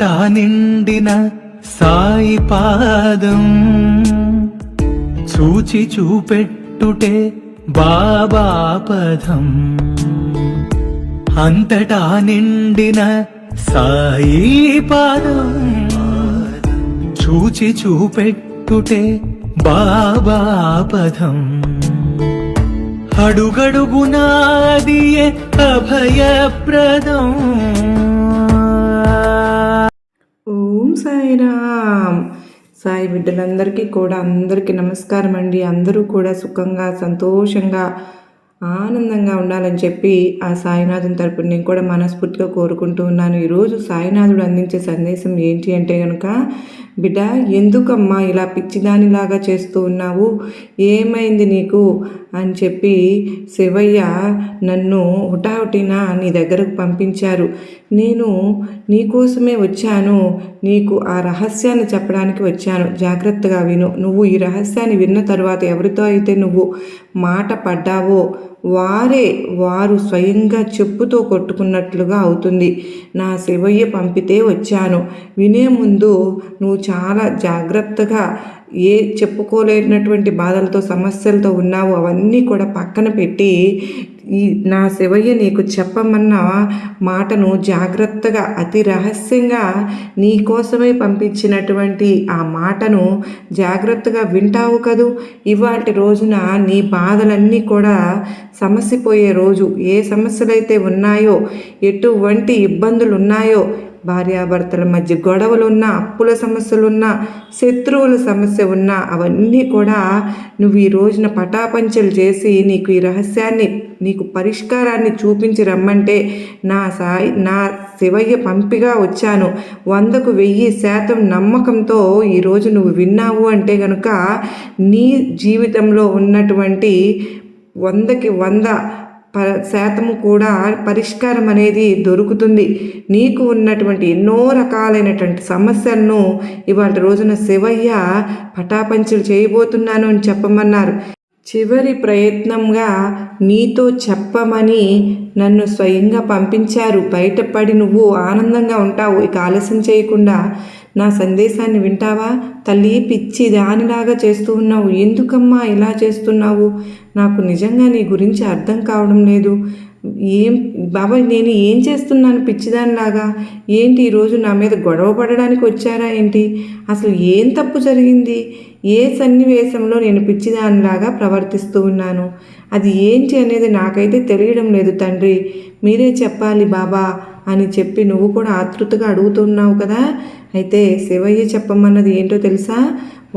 నిండిన సాయి పాదం చూచి చూపెట్టుటే బాబా పదం. అంతటా నిండిన సాయి పాదం చూచి చూపెట్టుటే బాబా పదం. అడుగడుగునాదియే అభయప్రదం. ఓం సాయిరామ్. సాయి బిడ్డలందరికీ కూడా అందరికీ నమస్కారం అండి. అందరూ కూడా సుఖంగా సంతోషంగా ఆనందంగా ఉండాలని చెప్పి ఆ సాయినాథుని తరపున నేను కూడా మనస్ఫూర్తిగా కోరుకుంటూ ఉన్నాను. ఈరోజు సాయినాథుడు అందించే సందేశం ఏంటి అంటే కనుక, బిడ్డ ఎందుకమ్మా ఇలా పిచ్చిదానిలాగా చేస్తూ ఉన్నావు, ఏమైంది నీకు అని చెప్పి శివయ్య నన్ను హుటాహుటిన నీ దగ్గరకు పంపించారు. నేను నీకోసమే వచ్చాను, నీకు ఆ రహస్యాన్ని చెప్పడానికి వచ్చాను. జాగ్రత్తగా విను. నువ్వు ఈ రహస్యాన్ని విన్న తరువాత ఎవరితో అయితే నువ్వు మాట పడ్డావో వారు స్వయంగా చెప్పుతో కొట్టుకున్నట్లుగా అవుతుంది. నా శివయ్య పంపితే వచ్చాను. వినే ముందు నువ్వు చాలా జాగ్రత్తగా చెప్పుకోలేనటువంటి బాధలతో సమస్యలతో ఉన్నావు అవన్నీ కూడా పక్కన పెట్టి నా శివయ్య నీకు చెప్పమన్న మాటను జాగ్రత్తగా అతి రహస్యంగా నీ కోసమే పంపించినటువంటి ఆ మాటను జాగ్రత్తగా వింటావు కదూ. ఇవాటి రోజున నీ బాధలన్నీ కూడా సమసిపోయే రోజు. ఏ సమస్యలైతే ఉన్నాయో, ఎటువంటి ఇబ్బందులు ఉన్నాయో, భార్యాభర్తల మధ్య గొడవలున్నా, అప్పుల సమస్యలున్నా, శత్రువుల సమస్య ఉన్నా అవన్నీ కూడా నువ్వు ఈ రోజున పటాపంచలు చేసి నీకు ఈ రహస్యాన్ని, నీకు పరిష్కారాన్ని చూపించి రమ్మంటే నా శివయ్య పంపిగా వచ్చాను. 100కు 1000% నమ్మకంతో ఈరోజు నువ్వు విన్నావు అంటే కనుక నీ జీవితంలో ఉన్నటువంటి 100కి 100% కూడా పరిష్కారం అనేది దొరుకుతుంది. నీకు ఉన్నటువంటి ఎన్నో రకాలైనటువంటి సమస్యలను ఇవాళ రోజున శివయ్య పటాపంచలు చేయబోతున్నాను అని చెప్పమన్నారు. చివరి ప్రయత్నంగా నీతో చెప్పమని నన్ను స్వయంగా పంపించారు. బయటపడి నువ్వు ఆనందంగా ఉంటావు. ఇక ఆలస్యం చేయకుండా నా సందేశాన్ని వింటావా? తల్లి, పిచ్చి దానిలాగా చేస్తూ ఉన్నావు. ఎందుకమ్మా ఇలా చేస్తున్నావు? నాకు నిజంగా నీ గురించి అర్థం కావడం లేదు. బాబాయ్, నేను ఏం చేస్తున్నాను పిచ్చిదానిలాగా? ఏంటి ఈరోజు నా మీద గొడవ పడడానికి వచ్చారా ఏంటి? అసలు ఏం తప్పు జరిగింది? ఏ సన్నివేశంలో నేను పిచ్చిదానిలాగా ప్రవర్తిస్తూ ఉన్నాను? అది ఏంటి అనేది నాకైతే తెలియడం లేదు తండ్రి, మీరే చెప్పాలి బాబా అని చెప్పి నువ్వు కూడా ఆతృతగా అడుగుతున్నావు కదా. అయితే శివయ్య చెప్పమన్నది ఏంటో తెలుసా?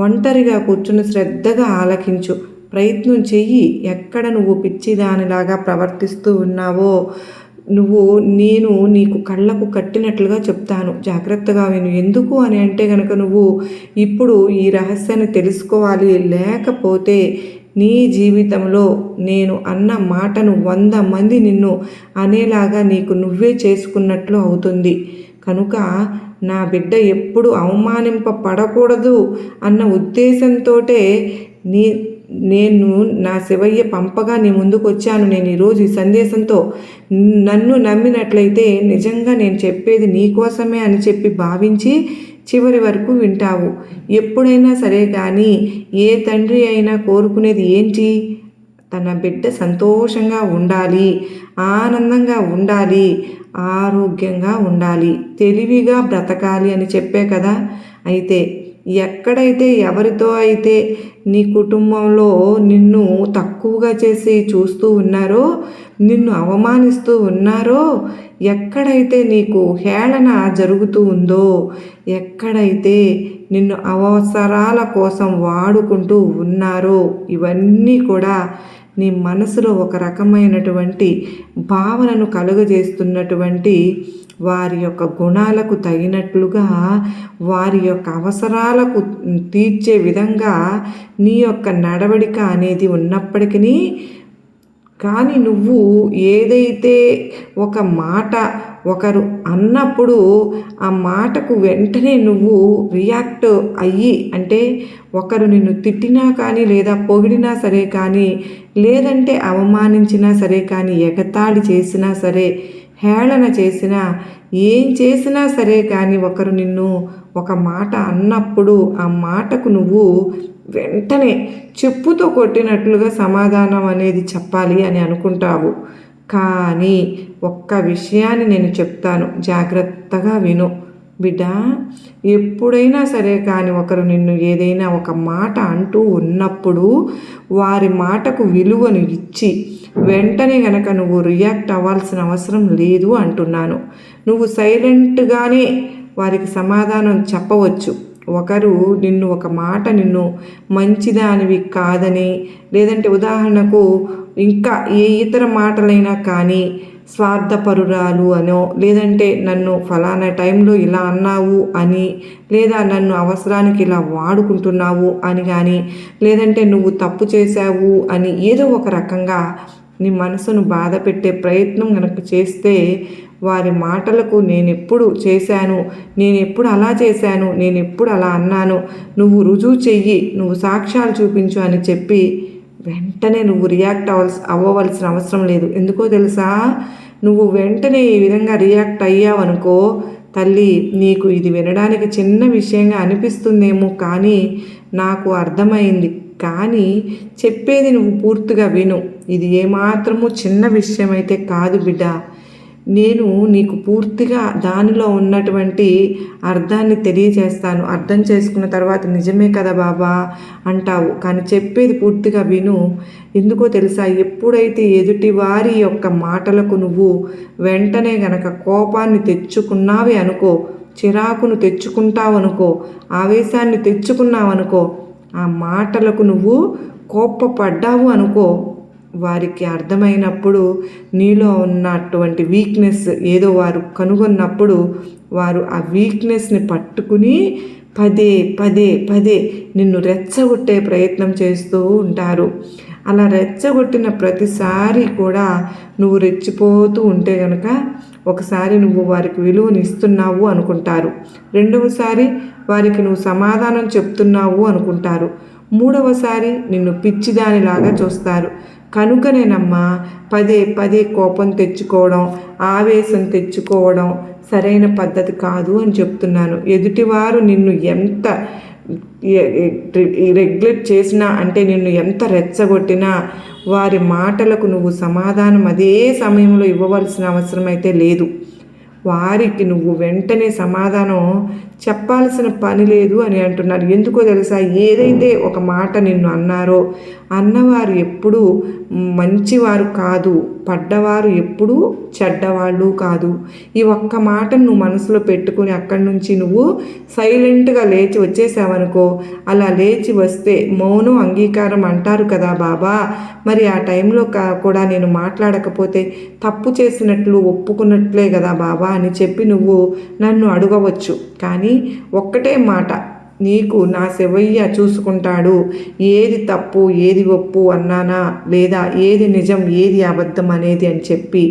ఒంటరిగా కూర్చుని శ్రద్ధగా ఆలకించు, ప్రయత్నం చెయ్యి. ఎక్కడ నువ్వు పిచ్చిదానిలాగా ప్రవర్తిస్తూ ఉన్నావో నేను నీకు కళ్ళకు కట్టినట్లుగా చెప్తాను. జాగ్రత్తగా విను. ఎందుకు అని అంటే కనుక నువ్వు ఇప్పుడు ఈ రహస్యాన్ని తెలుసుకోవాలి. లేకపోతే నీ జీవితంలో నేను అన్న మాటను 100 మంది నిన్ను అనేలాగా నీకు నువ్వే చేసుకున్నట్లు అవుతుంది. కనుక నా బిడ్డ ఎప్పుడు అవమానింపబడకూడదు అన్న ఉద్దేశంతో నేను నా శివయ్య పంపగా నీ ముందుకు వచ్చాను. నేను ఈరోజు ఈ సందేశంతో నన్ను నమ్మినట్లయితే నిజంగా నేను చెప్పేది నీ కోసమే అని చెప్పి భావించి చివరి వరకు వింటావు. ఎప్పుడైనా సరే కానీ ఏ తండ్రి అయినా కోరుకునేది ఏంటి? తన బిడ్డ సంతోషంగా ఉండాలి, ఆనందంగా ఉండాలి, ఆరోగ్యంగా ఉండాలి, తెలివిగా బ్రతకాలి అని చెప్పే కదా. అయితే ఎక్కడైతే ఎవరితో అయితే నీ కుటుంబంలో నిన్ను తక్కువగా చేసి చూస్తూ ఉన్నారో, నిన్ను అవమానిస్తూ ఉన్నారో, ఎక్కడైతే నీకు హేళన జరుగుతూ ఉందో, ఎక్కడైతే నిన్ను అవసరాల కోసం వాడుకుంటూ ఉన్నారో, ఇవన్నీ కూడా నీ మనసులో ఒక రకమైనటువంటి భావనను కలుగజేస్తున్నటువంటి వారి యొక్క గుణాలకు తగినట్లుగా, వారి యొక్క అవసరాలకు తీర్చే విధంగా నీ యొక్క నడవడిక అనేది ఉన్నప్పటికీ కానీ నువ్వు ఏదైతే ఒక మాట ఒకరు అన్నప్పుడు ఆ మాటకు వెంటనే నువ్వు రియాక్ట్ అయ్యి, అంటే ఒకరు నిన్ను తిట్టినా కానీ, లేదా పొగిడినా సరే కానీ, లేదంటే అవమానించినా సరే కానీ, ఎగతాళి చేసినా సరే, హేళన చేసినా ఏం చేసినా సరే కానీ ఒకరు నిన్ను ఒక మాట అన్నప్పుడు ఆ మాటకు నువ్వు వెంటనే చెప్పుతో కొట్టినట్లుగా సమాధానం అనేది చెప్పాలి అని అనుకుంటావు. కానీ ఒక్క విషయాన్ని నేను చెప్తాను, జాగ్రత్తగా విను బిడ్డ. ఎప్పుడైనా సరే కానీ ఒకరు నిన్ను ఏదైనా ఒక మాట అంటూ ఉన్నప్పుడు వారి మాటకు విలువను ఇచ్చి వెంటనే గనక నువ్వు రియాక్ట్ అవ్వాల్సిన అవసరం లేదు అంటున్నాను. నువ్వు సైలెంట్గానే వారికి సమాధానం చెప్పవచ్చు. ఒకరు నిన్ను ఒక మాట నిన్ను మంచిదానివి కాదని, లేదంటే ఉదాహరణకు ఇంకా ఏ ఇతర మాటలైనా కానీ స్వార్థపరురాలు అనో, లేదంటే నన్ను ఫలానా టైంలో ఇలా అన్నావు అని, లేదా నన్ను అవసరానికి ఇలా వాడుకుంటున్నావు అని కానీ, లేదంటే నువ్వు తప్పు చేశావు అని ఏదో ఒక రకంగా నీ మనసును బాధ పెట్టే ప్రయత్నం కనుక చేస్తే వారి మాటలకు నేనెప్పుడు చేశాను, నేనెప్పుడు అలా చేశాను, నేనెప్పుడు అలా అన్నాను, నువ్వు రుజువు చెయ్యి, నువ్వు సాక్ష్యాలు చూపించు అని చెప్పి వెంటనే నువ్వు రియాక్ట్ అవ్వవలసిన అవసరం లేదు. ఎందుకో తెలుసా? నువ్వు వెంటనే ఈ విధంగా రియాక్ట్ అయ్యావనుకో తల్లి, నీకు ఇది వినడానికి చిన్న విషయంగా అనిపిస్తుందేమో, కానీ నాకు అర్థమైంది. కానీ చెప్పేది నువ్వు పూర్తిగా విను. ఇది ఏమాత్రము చిన్న విషయం అయితే కాదు బిడ్డ. నేను నీకు పూర్తిగా దానిలో ఉన్నటువంటి అర్థాన్ని తెలియజేస్తాను. అర్థం చేసుకున్న తర్వాత నిజమే కదా బాబా అంటావు, కానీ చెప్పేది పూర్తిగా విను. ఎందుకో తెలుసా? ఎప్పుడైతే ఎదుటి వారి యొక్క మాటలకు నువ్వు వెంటనే గనక కోపాన్ని తెచ్చుకున్నావే అనుకో, చిరాకును తెచ్చుకుంటావనుకో, ఆవేశాన్ని తెచ్చుకున్నావనుకో, ఆ మాటలకు నువ్వు కోపపడ్డావు అనుకో, వారికి అర్థమైనప్పుడు నీలో ఉన్నటువంటి వీక్నెస్ ఏదో వారు కనుగొన్నప్పుడు వారు ఆ వీక్నెస్ని పట్టుకుని పదే పదే పదే నిన్ను రెచ్చగొట్టే ప్రయత్నం చేస్తూ ఉంటారు. అలా రెచ్చగొట్టిన ప్రతిసారి కూడా నువ్వు రెచ్చిపోతూ ఉంటే కనుక ఒకసారి నువ్వు వారికి విలువను ఇస్తున్నావు అనుకుంటారు, రెండవసారి వారికి నువ్వు సమాధానం చెప్తున్నావు అనుకుంటారు, మూడవసారి నిన్ను పిచ్చిదానిలాగా చూస్తారు. కనుకనేనమ్మా పదే పదే కోపం తెచ్చుకోవడం, ఆవేశం తెచ్చుకోవడం సరైన పద్ధతి కాదు అని చెప్తున్నాను. ఎదుటివారు నిన్ను ఎంత రెగ్యులేట్ చేసినా, అంటే నిన్ను ఎంత రెచ్చగొట్టినా వారి మాటలకు నువ్వు సమాధానం అదే సమయంలో ఇవ్వవలసిన అవసరం అయితే లేదు. వారికి నువ్వు వెంటనే సమాధానం చెప్పాల్సిన పని లేదు అని అంటున్నారు. ఎందుకో తెలుసా? ఏదైతే ఒక మాట నిన్ను అన్నారో అన్నవారు ఎప్పుడూ మంచివారు కాదు, పడ్డవారు ఎప్పుడూ చెడ్డవాళ్ళు కాదు. ఈ ఒక్క మాటను నువ్వు మనసులో పెట్టుకుని అక్కడి నుంచి నువ్వు సైలెంట్గా లేచి వచ్చేసావనుకో, అలా లేచి వస్తే మౌనం అంగీకారం అంటారు కదా బాబా. మరి ఆ టైంలో కూడా నేను మాట్లాడకపోతే తప్పు చేసినట్లు ఒప్పుకున్నట్లే కదా బాబా అని చెప్పి నువ్వు నన్ను అడగవచ్చు. కానీ ఒక్కటే మాట, నీకు నా శివయ్య చూసుకుంటాడు, ఏది తప్పు ఏది ఒప్పు అన్నానా, లేదా ఏది నిజం ఏది అబద్ధం అనేది అని చెప్పి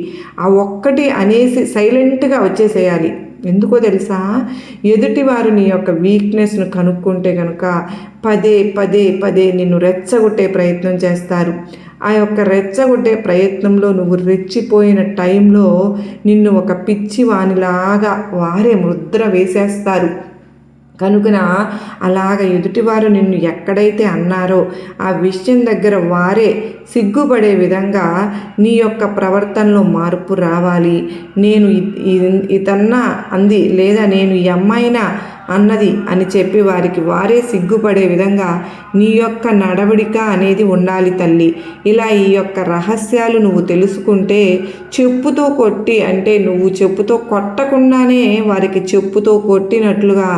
ఆ ఒక్కటి అనేసి సైలెంట్గా వచ్చేసేయాలి. ఎందుకో తెలుసా? ఎదుటివారు నీ యొక్క వీక్నెస్ను కనుక్కుంటే కనుక పదే పదే పదే నిన్ను రెచ్చగొట్టే ప్రయత్నం చేస్తారు. ఆ యొక్క రెచ్చగొట్టే ప్రయత్నంలో నువ్వు రెచ్చిపోయిన టైంలో నిన్ను ఒక పిచ్చివానిలాగా వారే ముద్ర వేసేస్తారు. కనుకన అలాగ ఎదుటివారు నిన్ను ఎక్కడైతే అన్నారో ఆ విషయం దగ్గర వారే సిగ్గుపడే విధంగా నీ యొక్క ప్రవర్తనలో మార్పు రావాలి. నేను ఇతన్నా అంది, లేదా నేను ఈ అమ్మాయినా అన్నది అని చెప్పి వారికి వారే సిగ్గుపడే విధంగా నీ యొక్క నడవడిక అనేది ఉండాలి తల్లి. ఇలా ఈ యొక్క రహస్యాలు నువ్వు తెలుసుకుంటే చెప్పుతో కొట్టి, అంటే నువ్వు చెప్పుతో కొట్టకుండానే వారికి చెప్పుతో కొట్టినట్లుగా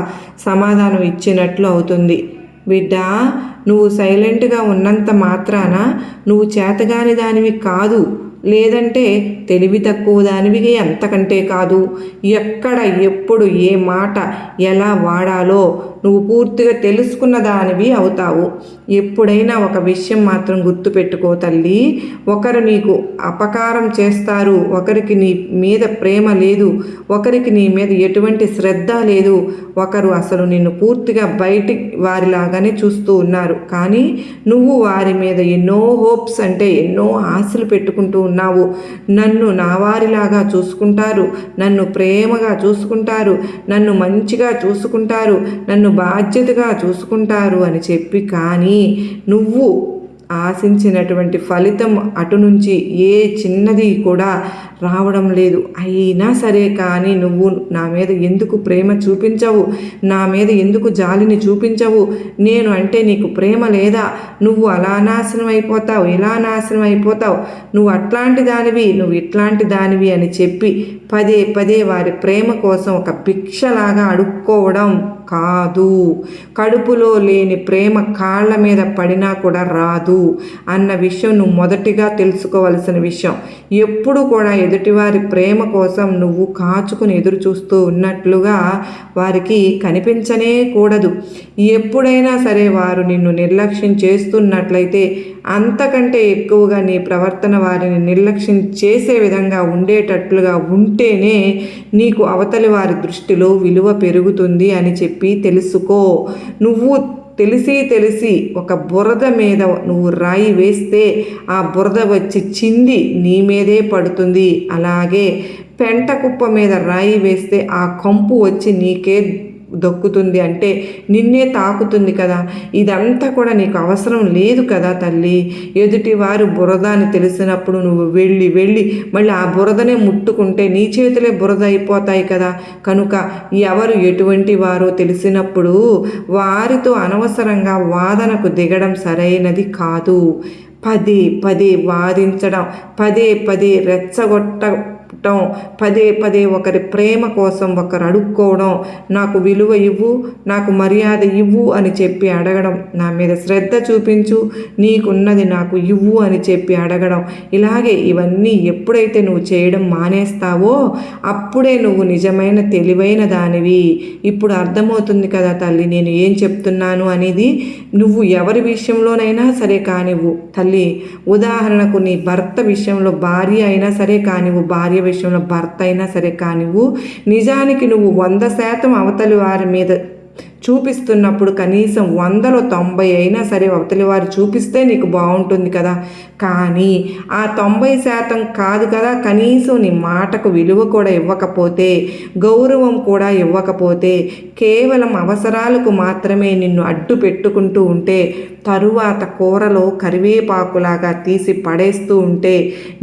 సమాధానం ఇచ్చినట్లు అవుతుంది. బిడ్డ, నువ్వు సైలెంట్గా ఉన్నంత మాత్రాన నువ్వు చేతగాని దానివి కాదు, లేదంటే తెలివి తక్కువ దానివి అంతకంటే కాదు. ఎక్కడ ఎప్పుడు ఏ మాట ఎలా వాడాలో నువ్వు పూర్తిగా తెలుసుకున్న దానివి అవుతావు. ఎప్పుడైనా ఒక విషయం మాత్రం గుర్తుపెట్టుకో తల్లి, ఒకరు నీకు అపకారం చేస్తారు, ఒకరికి నీ మీద ప్రేమ లేదు, ఒకరికి నీ మీద ఎటువంటి శ్రద్ధ లేదు, ఒకరు అసలు నిన్ను పూర్తిగా బయటి వారిలాగానే చూస్తూ ఉన్నారు. కానీ నువ్వు వారి మీద ఎన్నో హోప్స్ అంటే ఎన్నో ఆశలు పెట్టుకుంటూ ఉన్నావు. నన్ను నా వారిలాగా చూసుకుంటారు, నన్ను ప్రేమగా చూసుకుంటారు, నన్ను మంచిగా చూసుకుంటారు, నన్ను బాధ్యతగా చూసుకుంటారు అని చెప్పి, కానీ నువ్వు ఆశించినటువంటి ఫలితం అటు నుంచి ఏ చిన్నది కూడా రావడం లేదు. అయినా సరే కానీ నువ్వు నా మీద ఎందుకు ప్రేమ చూపించవు, నా మీద ఎందుకు జాలిని చూపించవు, నేను అంటే నీకు ప్రేమ లేదా, నువ్వు అలా నాశనం అయిపోతావు, ఇలా నాశనం అయిపోతావు, నువ్వు అట్లాంటి దానివి, నువ్వు ఇట్లాంటి దానివి అని చెప్పి పదే పదే వారి ప్రేమ కోసం ఒక భిక్షలాగా అడుక్కోవడం కాదు. కడుపులో లేని ప్రేమ కాళ్ళ మీద పడినా కూడా రాదు అన్న విషయం నువ్వు మొదటిగా తెలుసుకోవలసిన విషయం. ఎప్పుడు కూడా ఎదుటివారి ప్రేమ కోసం నువ్వు కాచుకుని ఎదురు చూస్తూ ఉన్నట్లుగా వారికి కనిపించనే కూడదు. ఎప్పుడైనా సరే వారు నిన్ను నిర్లక్ష్యం చేస్తున్నట్లయితే అంతకంటే ఎక్కువగా నీ ప్రవర్తన వారిని నిర్లక్ష్యం చేసే విధంగా ఉండేటట్లుగా ఉంటేనే నీకు అవతలి వారి దృష్టిలో విలువ పెరుగుతుంది అని చెప్పి తెలుసుకో. నువ్వు తెలిసి ఒక బురద మీద నువ్వు రాయి వేస్తే ఆ బురద వచ్చి చింది నీ మీదే పడుతుంది. అలాగే పెంట కుప్ప మీద రాయి వేస్తే ఆ కంపు వచ్చి నీకే దొక్కుతుంది, అంటే నిన్నే తాకుతుంది కదా. ఇదంతా కూడా నీకు అవసరం లేదు కదా తల్లి. ఎదుటివారు బురద అని తెలిసినప్పుడు నువ్వు వెళ్ళి మళ్ళీ ఆ బురదనే ముట్టుకుంటే నీ చేతులే బురద అయిపోతాయి కదా. కనుక ఎవరు ఎటువంటి వారో తెలిసినప్పుడు వారితో అనవసరంగా వాదనకు దిగడం సరైనది కాదు. పదే పదే వాదించడం, పదే పదే రెచ్చగొట్టడం, పదే పదే ఒకరి ప్రేమ కోసం ఒకరు అడుక్కోవడం, నాకు విలువ ఇవ్వు, నాకు మర్యాద ఇవ్వు అని చెప్పి అడగడం, నా మీద శ్రద్ధ చూపించు, నీకున్నది నాకు ఇవ్వు అని చెప్పి అడగడం, ఇలాగే ఇవన్నీ ఎప్పుడైతే నువ్వు చేయడం మానేస్తావో అప్పుడే నువ్వు నిజమైన తెలివైన దానివి. ఇప్పుడు అర్థమవుతుంది కదా తల్లి నేను ఏం చెప్తున్నాను అనేది. నువ్వు ఎవరి విషయంలోనైనా సరే కానివ్వు తల్లి, ఉదాహరణకు నీ భర్త విషయంలో భార్య అయినా సరే కానివ్వు, భార్య విషయంలో భర్త అయినా సరే కానివ్వు, నిజానికి నువ్వు 100% అవతలి వారి మీద చూపిస్తున్నప్పుడు కనీసం 100లో 90 అయినా సరే అవతలి వారు చూపిస్తే నీకు బాగుంటుంది కదా. కానీ ఆ 90% కాదు కదా, కనీసం నీ మాటకు విలువ కూడా ఇవ్వకపోతే, గౌరవం కూడా ఇవ్వకపోతే, కేవలం అవసరాలకు మాత్రమే నిన్ను అడ్డు పెట్టుకుంటూ ఉంటే, తరువాత కూరలో కరివేపాకులాగా తీసి పడేస్తూ ఉంటే,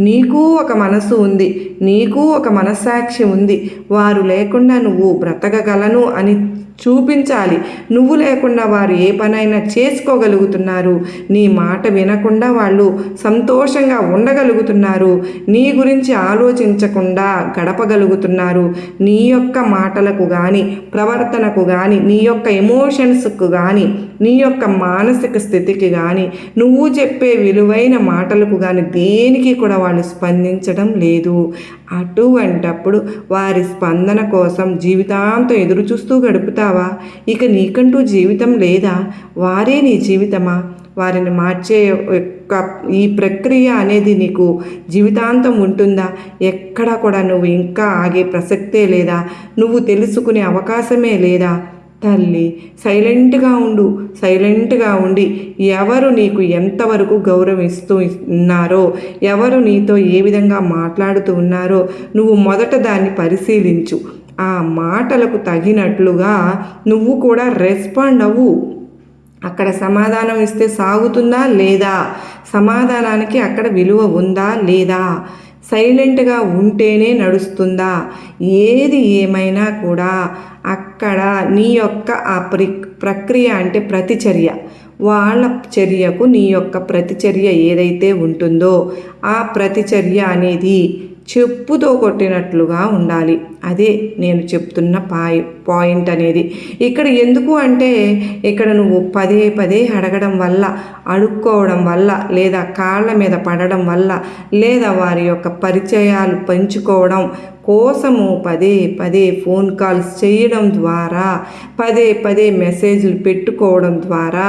నీకు ఒక మనసు ఉంది, నీకు ఒక మనస్సాక్షి ఉంది, వారు లేకుండా నువ్వు బ్రతకగలను అని చూపించాలి. నువ్వు లేకుండా వారు ఏ పనైనా చేసుకోగలుగుతున్నారు, నీ మాట వినకుండా వాళ్ళు సంతోషంగా ఉండగలుగుతున్నారు, నీ గురించి ఆలోచించకుండా గడపగలుగుతున్నారు. నీ యొక్క మాటలకు కానీ, ప్రవర్తనకు కానీ, నీ యొక్క ఎమోషన్స్కు కానీ, నీ యొక్క మానసిక స్థితికి కానీ, నువ్వు చెప్పే విలువైన మాటలకు కానీ దేనికి కూడా వాళ్ళు స్పందించడం లేదు. అటువంటప్పుడు వారి స్పందన కోసం జీవితాంతం ఎదురు చూస్తూ గడుపుతావా? ఇక నీకంటూ జీవితం లేదా? వారే నీ జీవితమా? వారిని మార్చే యొక్క ఈ ప్రక్రియ అనేది నీకు జీవితాంతం ఉంటుందా? ఎక్కడా కూడా నువ్వు ఇంకా ఆగే ప్రసక్తే లేదా? నువ్వు తెలుసుకునే అవకాశమే లేదా? తల్లి సైలెంట్గా ఉండి ఎవరు నీకు ఎంతవరకు గౌరవిస్తూ ఉన్నారో, ఎవరు నీతో ఏ విధంగా మాట్లాడుతూ ఉన్నారో నువ్వు మొదట దాన్ని పరిశీలించు. ఆ మాటలకు తగినట్లుగా నువ్వు కూడా రెస్పాండ్ అవ్వు. అక్కడ సమాధానం ఇస్తే సాగుతుందా లేదా? సమాధానానికి అక్కడ విలువ ఉందా లేదా? సైలెంట్గా ఉంటేనే నడుస్తుందా? ఏది ఏమైనా కూడా అక్కడ నీ యొక్క ఆ ప్రక్రియ అంటే ప్రతిచర్య, వాళ్ళ చర్యకు నీ యొక్క ప్రతిచర్య ఏదైతే ఉంటుందో ఆ ప్రతిచర్య అనేది చెప్పుతో కొట్టినట్లుగా ఉండాలి. అదే నేను చెప్తున్న పాయింట్ అనేది. ఇక్కడ ఎందుకు అంటే, ఇక్కడ నువ్వు పదే పదే అడగడం వల్ల, అడుక్కోవడం వల్ల, లేదా కాళ్ళ మీద పడడం వల్ల, లేదా వారి యొక్క పరిచయాలు పంచుకోవడం కోసము పదే పదే ఫోన్ కాల్స్ చేయడం ద్వారా, పదే పదే మెసేజ్లు పెట్టుకోవడం ద్వారా,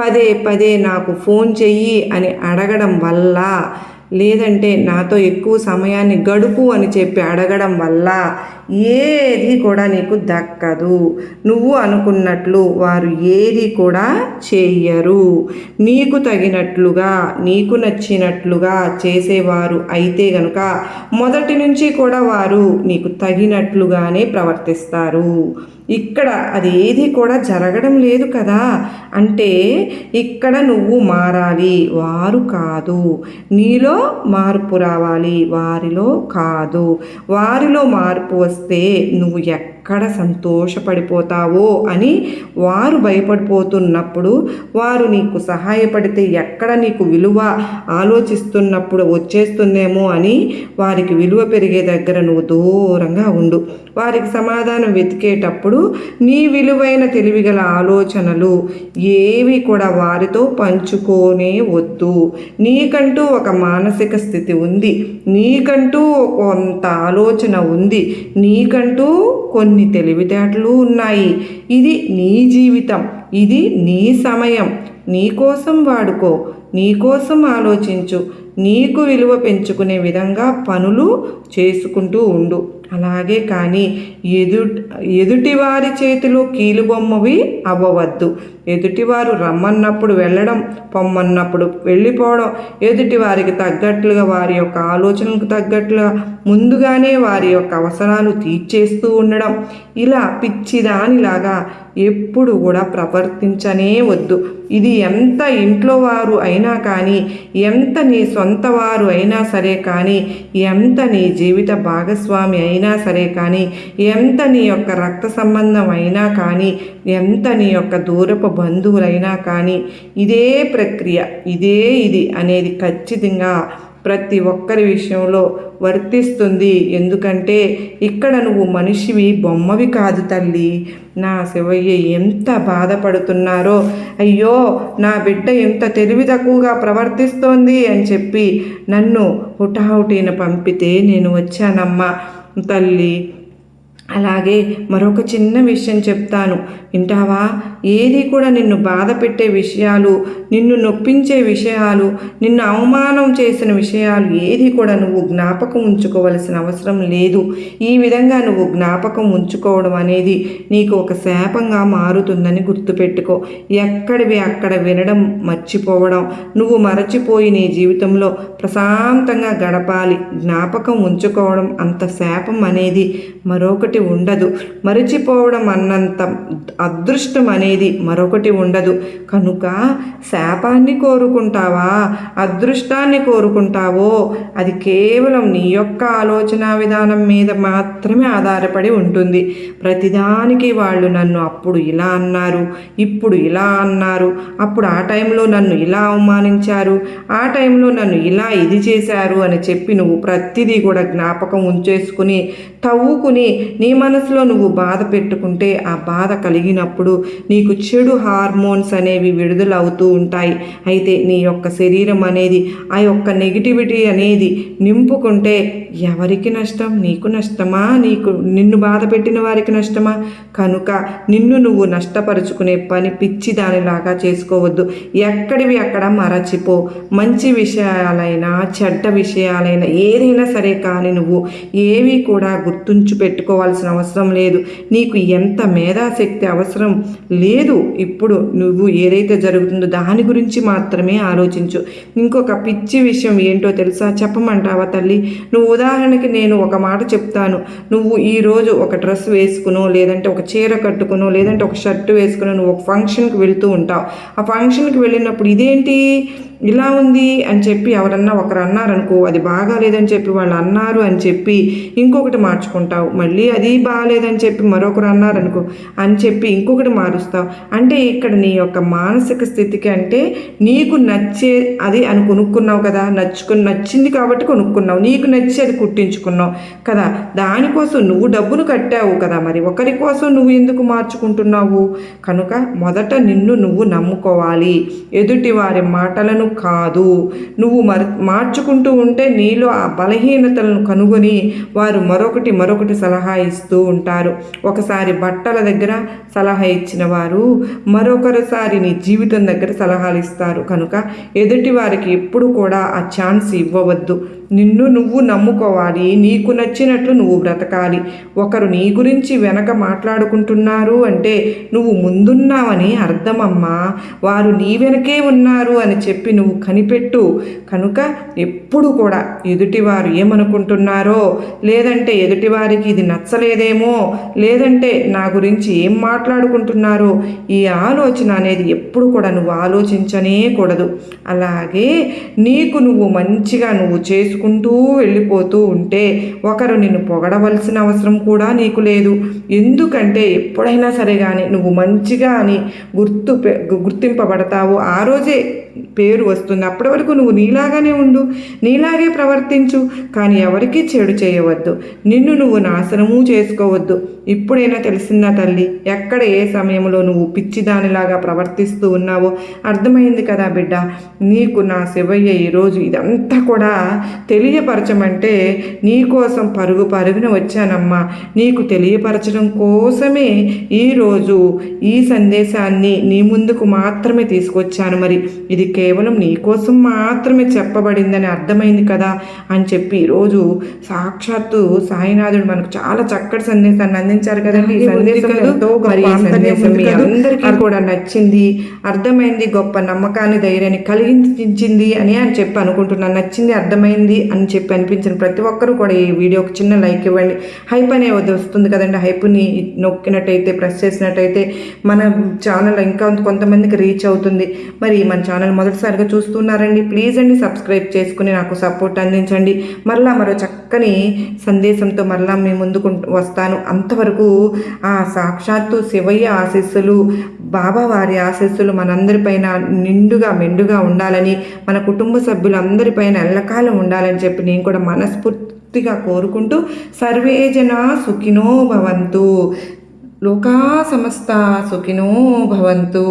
పదే పదే నాకు ఫోన్ చెయ్యి అని అడగడం వల్ల, లేదంటే నాతో ఎక్కువ సమయాన్ని గడుపు అని చెప్పి అడగడం వల్ల ఏది కూడా నీకు దక్కదు. నువ్వు అనుకున్నట్లు వారు ఏది కూడా చెయ్యరు. నీకు తగినట్లుగా, నీకు నచ్చినట్లుగా చేసేవారు అయితే గనుక మొదటి నుంచి కూడా వారు నీకు తగినట్లుగానే ప్రవర్తిస్తారు. ఇక్కడ అది ఏది కూడా జరగడం లేదు కదా, అంటే ఇక్కడ నువ్వు మారాలి, వారు కాదు. నీలో మార్పు రావాలి, వారిలో కాదు. వారిలో మార్పు వస్తే నువ్వు ఎక్కడ సంతోషపడిపోతావో అని వారు భయపడిపోతున్నప్పుడు, వారు నీకు సహాయపడితే ఎక్కడ నీకు విలువ ఆలోచిస్తున్నప్పుడు వచ్చేస్తుందేమో అని వారికి విలువ పెరిగే దగ్గర నువ్వు దూరంగా ఉండు. వారికి సమాధానం వెతికేటప్పుడు నీ విలువైన తెలివిగల ఆలోచనలు ఏవి కూడా వారితో పంచుకోనే వద్దు. నీకంటూ ఒక మానసిక స్థితి ఉంది, నీకంటూ కొంత ఆలోచన ఉంది, నీకంటూ కొన్ని తెలివితేటలు ఉన్నాయి. ఇది నీ జీవితం, ఇది నీ సమయం. నీకోసం వాడుకో, నీకోసం ఆలోచించు, నీకు విలువ పెంచుకునే విధంగా పనులు చేసుకుంటూ ఉండు. అలాగే కానీ ఎదుటివారి చేతిలో కీలుబొమ్మవి అవ్వవద్దు. ఎదుటివారు రమ్మన్నప్పుడు వెళ్ళడం, పొమ్మన్నప్పుడు వెళ్ళిపోవడం, ఎదుటివారికి తగ్గట్లుగా వారి యొక్క ఆలోచనలకు తగ్గట్లుగా ముందుగానే వారి యొక్క అవసరాలు తీర్చేస్తూ ఉండడం, ఇలా పిచ్చిదానిలాగా ఎప్పుడు కూడా ప్రవర్తించనే వద్దు. ఇది ఎంత ఇంట్లో వారు అయినా కానీ, ఎంత నీ సొంత వారు అయినా సరే కానీ, ఎంత నీ జీవిత భాగస్వామి అయినా సరే కానీ, ఎంత నీ యొక్క రక్త సంబంధం అయినా కానీ, ఎంత నీ యొక్క దూరపు బంధువులైనా కానీ, ఇదే ప్రక్రియ, ఇది అనేది ఖచ్చితంగా ప్రతి ఒక్కరి విషయంలో వర్తిస్తుంది. ఎందుకంటే ఇక్కడ నువ్వు మనిషివి, బొమ్మవి కాదు తల్లి. నా శివయ్య ఎంత బాధపడుతున్నారో, అయ్యో నా బిడ్డ ఎంత తెలివి తక్కువగా ప్రవర్తిస్తోంది అని చెప్పి నన్ను హుటాహుటిన పంపితే నేను వచ్చానమ్మా తల్లి. అలాగే మరొక చిన్న విషయం చెప్తాను, వింటావా? ఏది కూడా నిన్ను బాధ పెట్టే విషయాలు, నిన్ను నొప్పించే విషయాలు, నిన్ను అవమానం చేసిన విషయాలు ఏది కూడా నువ్వు జ్ఞాపకం ఉంచుకోవలసిన అవసరం లేదు. ఈ విధంగా నువ్వు జ్ఞాపకం ఉంచుకోవడం అనేది నీకు ఒక శాపంగా మారుతుందని గుర్తుపెట్టుకో. ఎక్కడివి అక్కడ వినడం మర్చిపోవడం, నువ్వు మరచిపోయి నీ జీవితంలో ప్రశాంతంగా గడపాలి. జ్ఞాపకం ఉంచుకోవడం అంత శాపం అనేది మరొకటి ఉండదు. మరచిపోవడం అన్నంత అదృష్టం అనేది మరొకటి ఉండదు. కనుక శాపాన్ని కోరుకుంటావా, అదృష్టాన్ని కోరుకుంటావో అది కేవలం నీ యొక్క ఆలోచన విధానం మీద మాత్రమే ఆధారపడి ఉంటుంది. ప్రతిదానికి వాళ్ళు నన్ను అప్పుడు ఇలా అన్నారు, ఇప్పుడు ఇలా అన్నారు, అప్పుడు ఆ టైంలో నన్ను ఇలా అవమానించారు, ఆ టైంలో నన్ను ఇలా ఇది చేశారు అని చెప్పి నువ్వు ప్రతిదీ కూడా జ్ఞాపకం ఉంచేసుకుని తవ్వుకుని నీ మనసులో నువ్వు బాధ పెట్టుకుంటే, ఆ బాధ కలిగినప్పుడు నీకు చెడు హార్మోన్స్ అనేవి విడుదల అవుతూ ఉంటాయి. అయితే నీ యొక్క శరీరం అనేది ఆ యొక్క నెగిటివిటీ అనేది నింపుకుంటే ఎవరికి నష్టం? నీకు నష్టమా? నిన్ను బాధ పెట్టిన వారికి నష్టమా? కనుక నిన్ను నువ్వు నష్టపరుచుకునే పని పిచ్చి దానిలాగా చేసుకోవద్దు. ఎక్కడివి అక్కడ మరచిపో. మంచి విషయాలైనా చెడ్డ విషయాలైనా ఏదైనా సరే కానీ నువ్వు ఏవి కూడా గుర్తుంచి పెట్టుకోవాల్సిన అవసరం లేదు. నీకు ఎంత మేధాశక్తి అవసరం లేదు. ఇప్పుడు నువ్వు ఏదైతే జరుగుతుందో దాని గురించి మాత్రమే ఆలోచించు. ఇంకొక పిచ్చి విషయం ఏంటో తెలుసా? చెప్పమంటావా తల్లి? నువ్వు ఉదాహరణకి నేను ఒక మాట చెప్తాను. నువ్వు ఈరోజు ఒక డ్రెస్ వేసుకునో, లేదంటే ఒక చీర కట్టుకునో, లేదంటే ఒక షర్టు వేసుకునో నువ్వు ఒక ఫంక్షన్కి వెళుతూ ఉంటావు. ఆ ఫంక్షన్కి వెళ్ళినప్పుడు ఇదేంటి ఇలా ఉంది అని చెప్పి ఎవరన్నా ఒకరు అన్నారనుకో, అది బాగా లేదని చెప్పి వాళ్ళు అన్నారు అని చెప్పి ఇంకొకటి మార్చుకుంటావు. మళ్ళీ అది అది బాగాలేదని చెప్పి మరొకరు అన్నారనుకో అని చెప్పి ఇంకొకటి మారుస్తావు. అంటే ఇక్కడ నీ యొక్క మానసిక స్థితికి అంటే నీకు నచ్చే అది అని కొనుక్కున్నావు కదా, నచ్చింది కాబట్టి కొనుక్కున్నావు, నీకు నచ్చి అది కుట్టించుకున్నావు కదా, దానికోసం నువ్వు డబ్బులు కట్టావు కదా, మరి ఒకరి కోసం నువ్వు ఎందుకు మార్చుకుంటున్నావు? కనుక మొదట నిన్ను నువ్వు నమ్ముకోవాలి, ఎదుటి వారి మాటలను కాదు. నువ్వు మార్చుకుంటూ ఉంటే నీలో ఆ బలహీనతలను కనుగొని వారు మరొకటి సలహా ఇస్తూ ఉంటారు. ఒకసారి బట్టల దగ్గర సలహా ఇచ్చిన వారు మరొకసారి నీ జీవితం దగ్గర సలహాలు ఇస్తారు. కనుక ఎదుటి వారికి ఎప్పుడు కూడా ఆ ఛాన్స్ ఇవ్వవద్దు. నిన్ను నువ్వు నమ్ముకోవాలి, నీకు నచ్చినట్లు నువ్వు బ్రతకాలి. ఒకరు నీ గురించి వెనక మాట్లాడుకుంటున్నారు అంటే నువ్వు ముందున్నావని అర్థమమ్మా. వారు నీ వెనకే ఉన్నారు అని చెప్పి నువ్వు కనిపెట్టు. కనుక ఎప్పుడు కూడా ఎదుటివారు ఏమనుకుంటున్నారో, లేదంటే ఎదుటివారికి ఇది నచ్చలేదేమో, లేదంటే నా గురించి ఏం మాట్లాడుకుంటున్నారో, ఈ ఆలోచన అనేది ఎప్పుడు కూడా నువ్వు ఆలోచించనే కూడదు. అలాగే నీకు నువ్వు మంచిగా నువ్వు చేసుకుంటూ వెళ్ళిపోతూ ఉంటే ఒకరు నిన్ను పొగడవలసిన అవసరం కూడా నీకు లేదు. ఎందుకంటే ఎప్పుడైనా సరే కానీ నువ్వు మంచిగా అని గుర్తింపబడతావు, ఆ రోజే పేరు వస్తుంది. అప్పటి వరకు నువ్వు నీలాగానే ఉండు, నీలాగే ప్రవర్తించు, కానీ ఎవరికీ చెడు చేయవద్దు, నిన్ను నువ్వు నాశనము చేసుకోవద్దు. ఇప్పుడైనా తెలిసిందా తల్లి, ఎక్కడ ఏ సమయంలో నువ్వు పిచ్చిదానిలాగా ప్రవర్తిస్తూ ఉన్నావో అర్థమైంది కదా బిడ్డ. నీకు నా శివయ్య ఈరోజు ఇదంతా కూడా తెలియపరచమంటే నీకోసం పరుగున వచ్చానమ్మా. నీకు తెలియపరచడం కోసమే ఈరోజు ఈ సందేశాన్ని నీ ముందుకు మాత్రమే తీసుకొచ్చాను. మరి ఇది కేవలం నీ కోసం మాత్రమే చెప్పబడిందని అర్థమైంది కదా అని చెప్పి ఈరోజు సాక్షాత్తు సాయినాథుడు మనకు చాలా చక్కటి సందేశాన్ని అందించారు కదండి. ఈ సందేశం అందరికీ కూడా నచ్చింది, అర్థమైంది, గొప్ప నమ్మకాన్ని ధైర్యాన్ని కలిగించింది అని చెప్పి అనుకుంటున్నాను. నచ్చింది, అర్థమైంది అని చెప్పి అనిపించిన ప్రతి ఒక్కరూ కూడా ఈ వీడియోకి చిన్న లైక్ ఇవ్వండి. హైప్ అనేది వస్తుంది కదండి, హైప్ని నొక్కినట్టయితే ప్రెస్ చేసినట్టయితే మన ఛానల్ ఇంకా కొంతమందికి రీచ్ అవుతుంది. మరి మన ఛానల్ మొదటిసారిగా చూస్తున్నారండి, ప్లీజ్ అండి సబ్స్క్రైబ్ చేసుకుని నాకు సపోర్ట్ అందించండి. మరో చక్కని సందేశంతో మరలా మీ ముందుకు వస్తాను. అంతవరకు ఆ సాక్షాత్తు శివయ్య ఆశీస్సులు, బాబా వారి ఆశీస్సులు మనందరిపైన నిండుగా మెండుగా ఉండాలని, మన కుటుంబ సభ్యులందరిపైన ఎల్లకాలం ఉండాలని చెప్పి నేను కూడా మనస్ఫూర్తిగా కోరుకుంటూ సర్వే జనా సుఖినో భవంతు, లోకా సమస్త సుఖినో భవంతు.